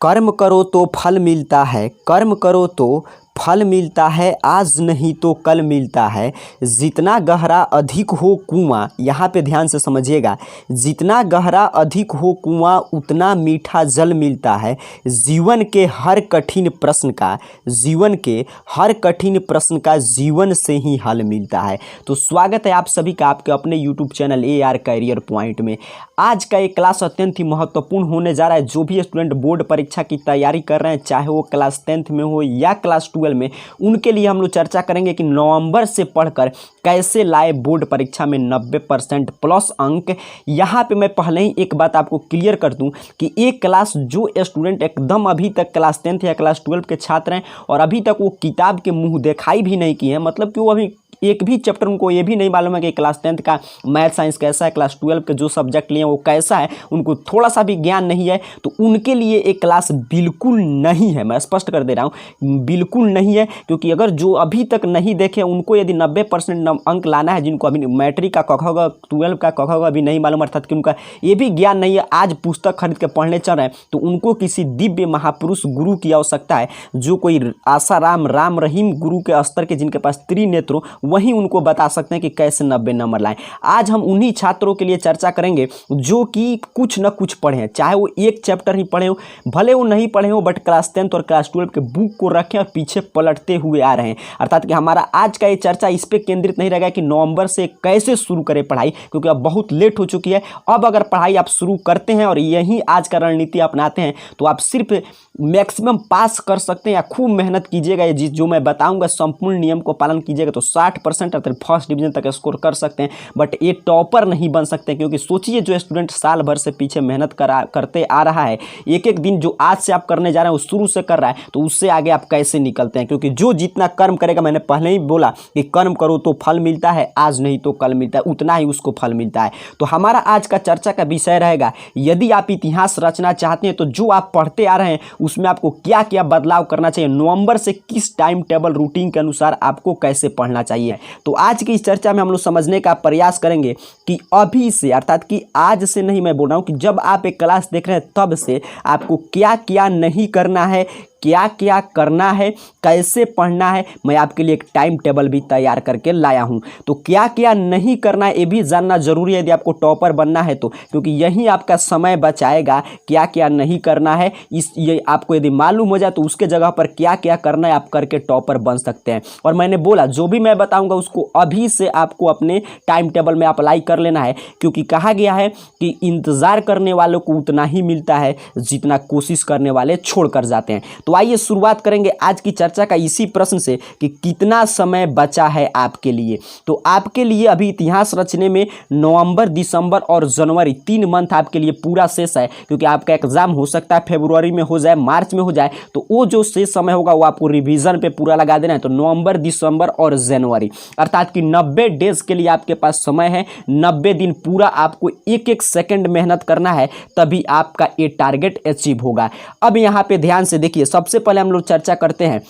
कर्म करो तो फल मिलता है, कर्म करो तो फल मिलता है, आज नहीं तो कल मिलता है। जितना गहरा अधिक हो कुआं, यहाँ पे ध्यान से समझिएगा, जितना गहरा अधिक हो कुआं उतना मीठा जल मिलता है। जीवन के हर कठिन प्रश्न का, जीवन के हर कठिन प्रश्न का जीवन से ही हल मिलता है। तो स्वागत है आप सभी का आपके अपने YouTube channel AR career point में। आज का ये क्लास अत्यंत ही महत्वपूर्ण होने जा रहा है। जो भी स्टूडेंट बोर्ड परीक्षा की तैयारी कर रहे हैं, चाहे वो क्लास 10th में हो या क्लास 12 में, उनके लिए हम लोग चर्चा करेंगे कि नवंबर से पढ़कर कैसे लाए बोर्ड परीक्षा में 90% प्लस अंक। यहाँ पे मैं पहले ही एक बात आपको क्लियर कर दूं कि एक क्लास जो स्टूडेंट एकदम अभी तक क्लास 10th या क्लास 12 के छात्र हैं और अभी तक वो किताब के मुंह दिखाई भी नहीं किए हैं, मतलब कि वो अभी एक भी चैप्टर उनको ये भी नहीं मालूम है कि क्लास 10th का मैथ साइंस कैसा है, क्लास 12 के जो सब्जेक्ट लिए हैं वो कैसा है, उनको थोड़ा सा भी ज्ञान नहीं है, तो उनके लिए एक क्लास बिल्कुल नहीं है। मैं स्पष्ट कर दे रहा हूँ, बिल्कुल नहीं है। क्योंकि अगर जो अभी तक नहीं देखे उनको यदि 90% अंक लाना है, जिनको अभी मैट्रिक का क ख ग 12 का क ख ग अभी नहीं मालूम, अर्थात कि उनका ये भी ज्ञान नहीं है, आज पुस्तक खरीद के पढ़ने चल रहे हैं, तो उनको किसी दिव्य महापुरुष गुरु की आवश्यकता है, जो कोई आसाराम राम रहीम गुरु के स्तर के, जिनके पास त्रिनेत्र, वही उनको बता सकते हैं कि कैसे 90 नंबर लाएं। आज हम उन्हीं छात्रों के लिए चर्चा करेंगे जो कि कुछ न कुछ पढ़े हैं, चाहे वो एक चैप्टर ही पढ़े हो, भले वो नहीं पढ़े हो, बट क्लास 10th और क्लास 12 के बुक को रखें और पीछे पलटते हुए आ रहे हैं। अर्थात कि हमारा आज का ये चर्चा इस पर केंद्रित नहीं रहेगा कि नवंबर से कैसे शुरू करें पढ़ाई, क्योंकि अब बहुत लेट हो चुकी है। अब अगर पढ़ाई आप शुरू करते हैं और यही आज का रणनीति अपनाते हैं, तो आप सिर्फ मैक्सिमम पास कर सकते हैं, या खूब मेहनत कीजिएगा, या जो मैं बताऊंगा संपूर्ण नियम को पालन कीजिएगा तो 60% फर्स्ट डिवीजन तक स्कोर कर सकते हैं। बट ये टॉपर नहीं बन सकते, क्योंकि सोचिए जो स्टूडेंट साल भर से पीछे मेहनत करते आ रहा है, एक एक दिन जो आज से आप करने जा रहे हैं वो शुरू से कर रहा है, तो उससे आगे आप कैसे निकलते हैं। क्योंकि जो जितना कर्म करेगा, मैंने पहले ही बोला कि कर्म करो तो फल मिलता है, आज नहीं तो कल मिलता है, उतना ही उसको फल मिलता है। तो हमारा आज का चर्चा का विषय रहेगा, यदि आप इतिहास रचना चाहते हैं तो जो आप पढ़ते आ रहे हैं उसमें आपको क्या क्या बदलाव करना चाहिए, नवंबर से किस टाइम टेबल रूटीन के अनुसार आपको कैसे पढ़ना चाहिए। तो आज की इस चर्चा में हम लोग समझने का प्रयास करेंगे कि अभी से, अर्थात कि आज से नहीं, मैं बोल रहा हूं कि जब आप एक क्लास देख रहे हैं तब से आपको क्या क्या नहीं करना है, क्या क्या करना है, कैसे पढ़ना है। मैं आपके लिए एक टाइम टेबल भी तैयार करके लाया हूं। तो क्या क्या नहीं करना है ये भी जानना जरूरी है यदि आपको टॉपर बनना है तो, क्योंकि यही आपका समय बचाएगा। क्या क्या नहीं करना है ये आपको यदि मालूम हो जाए तो उसके जगह पर क्या क्या करना है आप करके टॉपर बन सकते हैं। और मैंने बोला जो भी मैं बताऊंगा उसको अभी से आपको अपने टाइम टेबल में अप्लाई कर लेना है, क्योंकि कहा गया है कि इंतजार करने वालों को उतना ही मिलता है जितना कोशिश करने वाले छोड़ कर जाते हैं। तो आइए शुरुआत करेंगे आज की चर्चा का इसी प्रश्न से कि कितना समय बचा है आपके लिए। तो आपके लिए अभी इतिहास रचने में नवंबर, दिसंबर और जनवरी 3 मंथ आपके लिए पूरा शेष है, क्योंकि आपका एग्जाम हो सकता है फरवरी में हो जाए, मार्च में हो जाए, तो वो जो शेष समय होगा वो आपको रिवीजन पे पूरा लगा देना है। तो नवंबर, दिसंबर और जनवरी, अर्थात कि 90 डेज के लिए आपके पास समय है। 90 दिन पूरा आपको एक एक सेकंड मेहनत करना है, तभी आपका ये टारगेट अचीव होगा। अब यहाँ पे ध्यान से देखिए, सबसे पहले हम लोग चर्चा करते हैं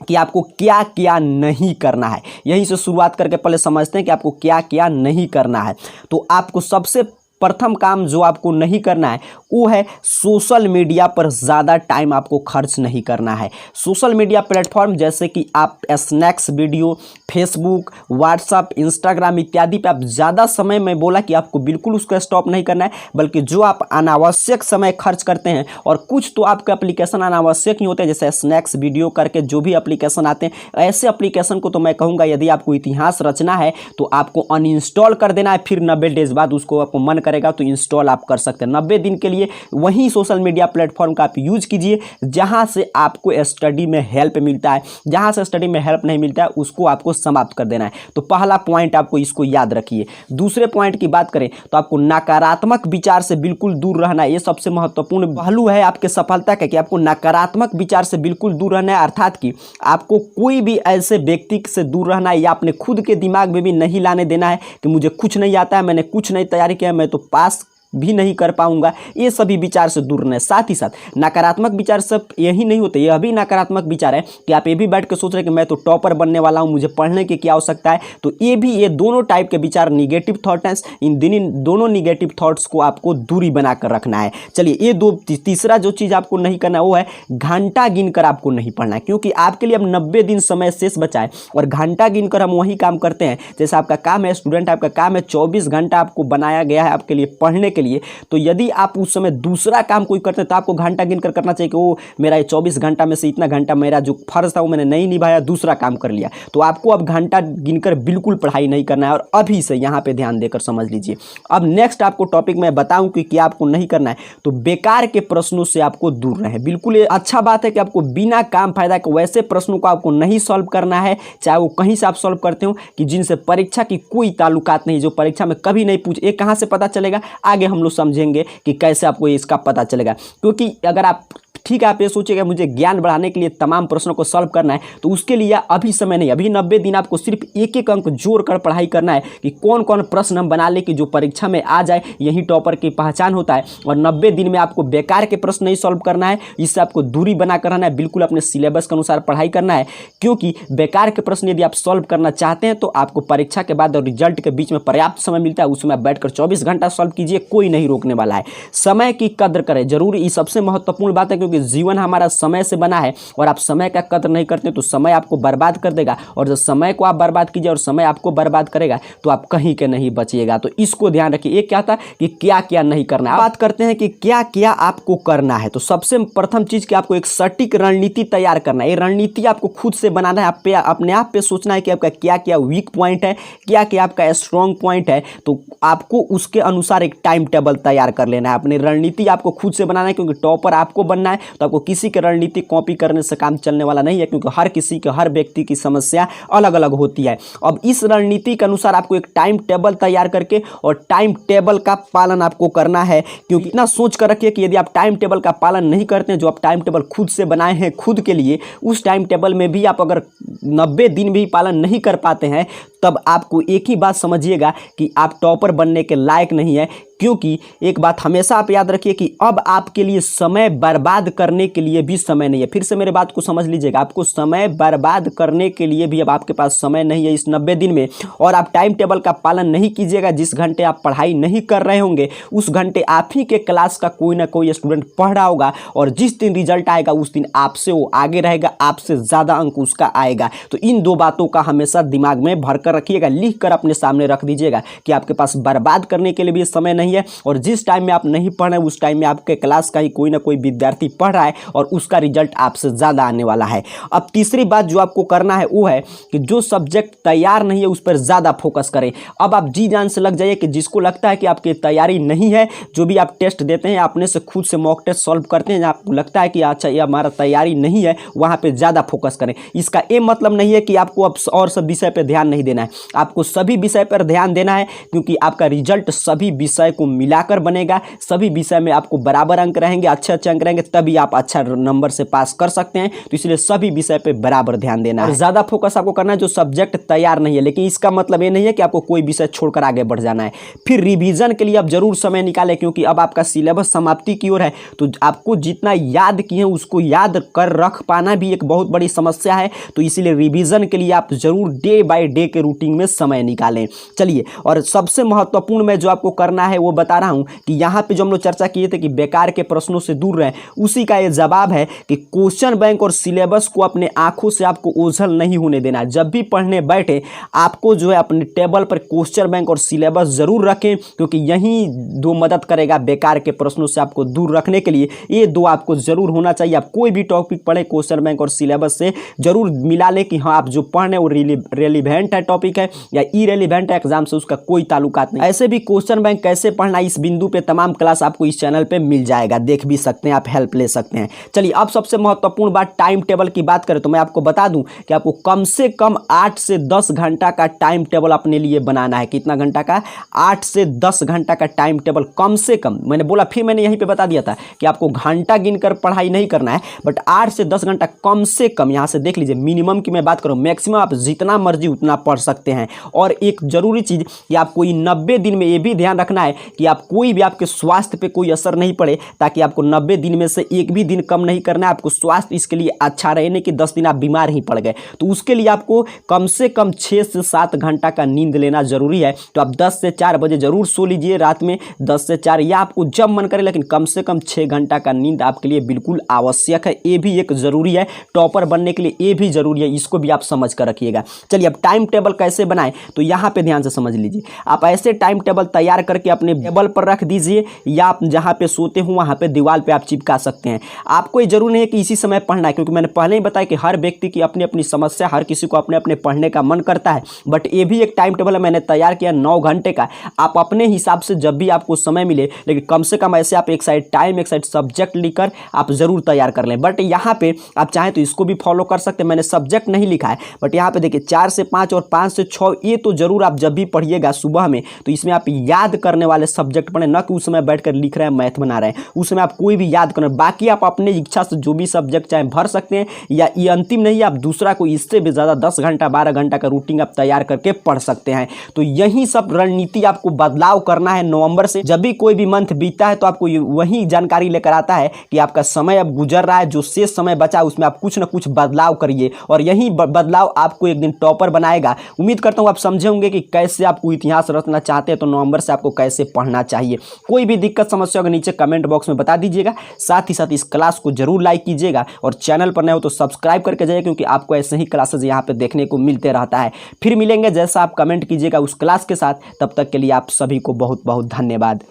कि आपको क्या क्या नहीं करना है। यहीं से शुरुआत करके पहले समझते हैं कि आपको क्या क्या नहीं करना है। तो आपको सबसे प्रथम काम जो आपको नहीं करना है वो है सोशल मीडिया पर ज़्यादा टाइम आपको खर्च नहीं करना है। सोशल मीडिया प्लेटफॉर्म जैसे कि आप snacks video, Facebook, WhatsApp, Instagram इत्यादि पे आप ज़्यादा समय, मैं बोला कि आपको बिल्कुल उसको स्टॉप नहीं करना है, बल्कि जो आप अनावश्यक समय खर्च करते हैं, और कुछ तो आपके एप्लीकेशन अनावश्यक ही होते हैं, जैसे स्नैक्स वीडियो करके जो भी एप्लीकेशन आते हैं, ऐसे एप्लीकेशन को तो मैं कहूँगा यदि आपको इतिहास रचना है तो आपको अनइंस्टॉल कर देना है, फिर 90 डेज बाद उसको आपको मन करेगा तो इंस्टॉल आप कर सकते हैं। 90 दिन के लिए वही सोशल मीडिया प्लेटफॉर्म का आप यूज कीजिए जहां से आपको स्टडी में हेल्प मिलता है। जहां से स्टडी में हेल्प नहीं मिलता है उसको आपको समाप्त कर देना है। तो पहला पॉइंट आपको इसको याद रखिए। दूसरे पॉइंट की बात करें तो आपको नकारात्मक विचार से बिल्कुल दूर रहना है। ये सबसे महत्वपूर्ण पहलू है आपके सफलता का कि आपको नकारात्मक विचार से बिल्कुल दूर रहना है, अर्थात कि आपको कोई भी ऐसे व्यक्ति से दूर रहना है या अपने खुद के दिमाग में भी नहीं लाने देना है कि मुझे कुछ नहीं आता है, मैंने कुछ नहीं तैयारी किया, मैं तो पास भी नहीं कर पाऊंगा, ये सभी विचार से दूर रहना है। साथ ही साथ नकारात्मक विचार सब यही नहीं होते, यह भी नकारात्मक विचार है कि आप ये भी बैठ के सोच रहे हैं कि मैं तो टॉपर बनने वाला हूं, मुझे पढ़ने की क्या आवश्यकता है। तो ये दोनों टाइप के विचार निगेटिव थॉट हैं। इन दोनों निगेटिव थॉट्स को आपको दूरी बनाकर रखना है। चलिए ये तीसरा जो चीज आपको नहीं करना है वो है घंटा गिनकर आपको नहीं पढ़ना है, क्योंकि आपके लिए अब 90 दिन समय शेष बचा है और घंटा गिनकर हम वही काम करते हैं। जैसे आपका काम है स्टूडेंट, आपका काम है 24 घंटा आपको बनाया गया है आपके लिए पढ़ने के लिए। तो यदि आप उस समय दूसरा काम कोई करते हैं तो आपको घंटा गिनकर करना चाहिए कि वो मेरा 24 घंटा में से इतना घंटा मेरा जो फर्ज था वो मैंने नहीं निभाया, दूसरा काम कर लिया। तो आपको अब घंटा गिनकर बिल्कुल पढ़ाई नहीं करना है और अभी से यहाँ पे ध्यान देकर समझ लीजिए। अब नेक्स्ट आपको टॉपिक मैं बताऊं कि क्या आपको नहीं करना है, तो बेकार के प्रश्नों से आपको दूर रहें। बिल्कुल अच्छा बात है कि आपको बिना काम फायदा के वैसे प्रश्नों को आपको नहीं सॉल्व करना है, चाहे वो कहीं से आप सॉल्व करते हो कि जिनसे परीक्षा की कोई ताल्लुकात नहीं, जो परीक्षा में कभी नहीं पूछ। ये कहाँ से पता चलेगा, आगे हम लोग समझेंगे कि कैसे आपको इसका पता चलेगा। क्योंकि अगर आप ठीक है, आप ये सोचिएगा मुझे ज्ञान बढ़ाने के लिए तमाम प्रश्नों को सॉल्व करना है, तो उसके लिए अभी समय नहीं, अभी 90 दिन आपको सिर्फ एक एक अंक जोड़ कर पढ़ाई करना है कि कौन कौन प्रश्न हम बना ले कि जो परीक्षा में आ जाए, यही टॉपर की पहचान होता है। और 90 दिन में आपको बेकार के प्रश्न नहीं सॉल्व करना है, इससे आपको दूरी बना कर रहना है, बिल्कुल अपने सिलेबस के अनुसार पढ़ाई करना है। क्योंकि बेकार के प्रश्न यदि आप सॉल्व करना चाहते हैं तो आपको परीक्षा के बाद और रिजल्ट के बीच में पर्याप्त समय मिलता है, उसमें आप बैठकर 24 घंटा सॉल्व कीजिए, कोई नहीं रोकने वाला है। समय की कद्र करें, जरूर ये सबसे महत्वपूर्ण बात है, क्योंकि जीवन हमारा समय से बना है और आप समय का कद्र नहीं करते तो समय आपको बर्बाद कर देगा। और जब समय को आप बर्बाद कीजिए और समय आपको बर्बाद करेगा तो आप कहीं के नहीं बचिएगा। तो इसको ध्यान रखिए। ये क्या था कि क्या क्या नहीं करना है। बात करते हैं कि क्या क्या आपको करना है। तो सबसे प्रथम चीज कि आपको एक सटीक रणनीति तैयार करना है। ये रणनीति आपको खुद से बनाना है, अपने आप पे सोचना है कि आपका क्या क्या वीक पॉइंट है, क्या क्या आपका स्ट्रॉन्ग पॉइंट है। तो आपको उसके अनुसार एक टाइम टेबल तैयार कर लेना है। अपनी रणनीति आपको खुद से बनाना है, क्योंकि टॉपर आपको बनना है। तो आपको किसी की रणनीति कॉपी करने से काम चलने वाला नहीं है, क्योंकि हर किसी के, हर व्यक्ति की समस्या अलग अलग होती है। अब इस रणनीति के अनुसार आपको एक टाइम टेबल तैयार करके और टाइम टेबल का पालन आपको करना है। क्योंकि इतना सोच कर रखिए कि यदि आप टाइम टेबल का पालन नहीं करते हैं, जो आप टाइम टेबल खुद से बनाए हैं खुद के लिए, उस टाइम टेबल में भी आप अगर 90 दिन भी पालन नहीं कर पाते हैं, तब आपको एक ही बात समझिएगा कि आप टॉपर बनने के लायक नहीं है। क्योंकि एक बात हमेशा आप याद रखिए कि अब आपके लिए समय बर्बाद करने के लिए भी समय नहीं है। फिर से मेरे बात को समझ लीजिएगा, आपको समय बर्बाद करने के लिए भी अब आपके पास समय नहीं है इस 90 दिन में। और आप टाइम टेबल का पालन नहीं कीजिएगा, जिस घंटे आप पढ़ाई नहीं कर रहे होंगे उस घंटे आप ही के क्लास का कोई ना कोई स्टूडेंट पढ़ रहा होगा, और जिस दिन रिजल्ट आएगा उस दिन आपसे वो आगे रहेगा, आपसे ज़्यादा अंक उसका आएगा। तो इन दो बातों का हमेशा दिमाग में भर कर रखिएगा, लिख कर अपने सामने रख दीजिएगा कि आपके पास बर्बाद करने के लिए भी समय नहीं है, और जिस टाइम में आप नहीं पढ़ रहे उस टाइम में आपके क्लास का ही कोई ना कोई विद्यार्थी पढ़ रहा है और उसका रिजल्ट आपसे ज़्यादा आने वाला है। अब तीसरी बात जो आपको करना है वो है कि जो सब्जेक्ट तैयार नहीं है उस पर ज़्यादा फोकस करें। अब आप जी जान से लग जाइए कि जिसको लगता है कि आपकी तैयारी नहीं है, जो भी आप टेस्ट देते हैं अपने से खुद से मॉक टेस्ट सॉल्व करते हैं, आपको लगता है कि अच्छा ये हमारा तैयारी नहीं है, वहाँ पर ज़्यादा फोकस करें। इसका ये मतलब नहीं है कि आपको अब और सब विषय पर ध्यान नहीं देना है, आपको सभी विषय पर ध्यान देना है, क्योंकि आपका रिजल्ट सभी विषय को मिलाकर बनेगा। सभी विषय में आपको बराबर अंक रहेंगे, अच्छे अंक रहेंगे, तभी आप अच्छा नंबर से पास कर सकते हैं। तो इसलिए सभी विषय पे बराबर ध्यान देना है। ज़्यादा फोकस आपको करना है जो सब्जेक्ट तैयार नहीं है, लेकिन इसका मतलब ये नहीं है कि आपको कोई विषय छोड़कर आगे बढ़ जाना है। फिर रिवीजन के लिए आप जरूर समय निकालें, क्योंकि अब आपका सिलेबस समाप्ति की ओर है। तो आपको जितना याद किए हैं उसको याद कर रख पाना भी एक बहुत बड़ी समस्या है। तो इसीलिए रिवीजन के लिए आप जरूर डे बाय डे के रूटीन में समय निकालें। चलिए, और सबसे महत्वपूर्ण में जो आपको करना है वो बता रहा हूं कि यहाँ पे जो हम लोग चर्चा किए थे कि बेकार के प्रश्नों से दूर रहें, उसी का ये जवाब है कि क्वेश्चन बैंक और सिलेबस को अपने आंखों से आपको ओझल नहीं होने देना। जब भी पढ़ने बैठे आपको जो है अपने टेबल पर क्वेश्चन बैंक और सिलेबस जरूर रखें, क्योंकि यही दो मदद करेगा बेकार के प्रश्नों से आपको दूर रखने के लिए। ये दो आपको जरूर होना चाहिए। आप कोई भी टॉपिक पढ़े क्वेश्चन बैंक और सिलेबस से जरूर मिला ले कि हाँ आप जो पढ़ रहे हैं वो रेलिवेंट है टॉपिक है या इरेलीवेंट है, एग्जाम से उसका कोई ताल्लुकात नहीं। ऐसे भी क्वेश्चन बैंक कैसे पढ़ना इस बिंदु पे तमाम क्लास आपको इस चैनल पे मिल जाएगा, देख भी सकते हैं आप, हेल्प ले सकते हैं। चलिए, अब सबसे महत्वपूर्ण बात टाइम टेबल की बात करें तो मैं आपको बता दूं कि आपको कम से कम 8 से 10 घंटा का टाइम टेबल अपने लिए बनाना है। कितना घंटा का? 8 से 10 घंटा का टाइम टेबल कम से कम। मैंने बोला, फिर मैंने यहीं पे बता दिया था कि आपको घंटा गिनकर पढ़ाई नहीं करना है, बट 8 से 10 घंटा कम से कम। यहाँ से देख लीजिए, मिनिमम की मैं बात करूँ, मैक्सिमम आप जितना मर्जी उतना पढ़ सकते हैं। और एक जरूरी चीज़ कि आपको इन 90 दिन में ये भी ध्यान रखना है कि आप कोई भी आपके स्वास्थ्य पे कोई असर नहीं पड़े, ताकि आपको 90 दिन में से एक भी दिन कम नहीं करना है। आपको स्वास्थ्य इसके लिए अच्छा रहे, नहीं कि 10 दिन आप बीमार ही पड़ गए। तो उसके लिए आपको कम से कम 6 से 7 घंटा का नींद लेना जरूरी है। तो आप 10 से 4 बजे जरूर सो लीजिए रात में, 10 से 4 या आपको जब मन करे, लेकिन कम से कम 6 घंटा का नींद आपके लिए बिल्कुल आवश्यक है। ये भी एक जरूरी है, टॉपर बनने के लिए ये भी जरूरी है, इसको भी आप समझ कर रखिएगा। चलिए अब टाइम टेबल कैसे बनाएं, तो यहाँ पे ध्यान से समझ लीजिए। आप ऐसे टाइम टेबल तैयार करके अपने टेबल पर रख दीजिए, या आप जहाँ पे सोते हो वहाँ पे दीवार पे आप चिपका सकते हैं। आपको ये जरूर नहीं है कि इसी समय पढ़ना है, क्योंकि मैंने पहले ही बताया कि हर व्यक्ति की अपनी अपनी समस्या, हर किसी को अपने अपने पढ़ने का मन करता है। बट ये भी एक टाइम टेबल है, मैंने तैयार किया 9 घंटे का। आप अपने हिसाब से जब भी आपको समय मिले, लेकिन कम से कम ऐसे आप एक साइड टाइम एक साइड सब्जेक्ट लिखकर आप जरूर तैयार कर लें। बट यहाँ पे आप चाहें तो इसको भी फॉलो कर सकते हैं, मैंने सब्जेक्ट नहीं लिखा है। बट यहाँ पे देखिए 4 से 5 और 5 से 6 ये तो जरूर आप जब भी पढ़िएगा सुबह में, तो इसमें आप याद करने वाले सब्जेक्ट पढ़ें, ना कि उस समय बैठकर लिख रहे हैं, मैथ बना रहे हैं। उस समय आप कोई भी याद करें, बाकी आप अपने इच्छा से जो भी सब्जेक्ट चाहें भर सकते हैं, या ये अंतिम नहीं है, आप दूसरा कोई इससे भी ज़्यादा 10 घंटा 12 घंटा का रूटीन आप तैयार करके पढ़ सकते हैं। तो यही सब रणनीति आपको बदलाव करना है नवंबर से। जब भी कोई भी मंथ बीतता है तो आपको वही जानकारी लेकर आता है कि आपका समय अब गुजर रहा है, जो शेष समय बचा उसमें आप कुछ ना कुछ बदलाव करिए, और यही बदलाव आपको एक दिन टॉपर बनाएगा। उम्मीद करता हूँ आप समझे होंगे कि कैसे आपको इतिहास रचना चाहते हैं तो नवंबर से आपको कैसे पढ़ना चाहिए। कोई भी दिक्कत समस्या होगा नीचे कमेंट बॉक्स में बता दीजिएगा। साथ ही साथ इस क्लास को जरूर लाइक कीजिएगा, और चैनल पर नए हो तो सब्सक्राइब करके जाइए, क्योंकि आपको ऐसे ही क्लासेज यहाँ पे देखने को मिलते रहता है। फिर मिलेंगे जैसा आप कमेंट कीजिएगा उस क्लास के साथ। तब तक के लिए आप सभी को बहुत बहुत धन्यवाद।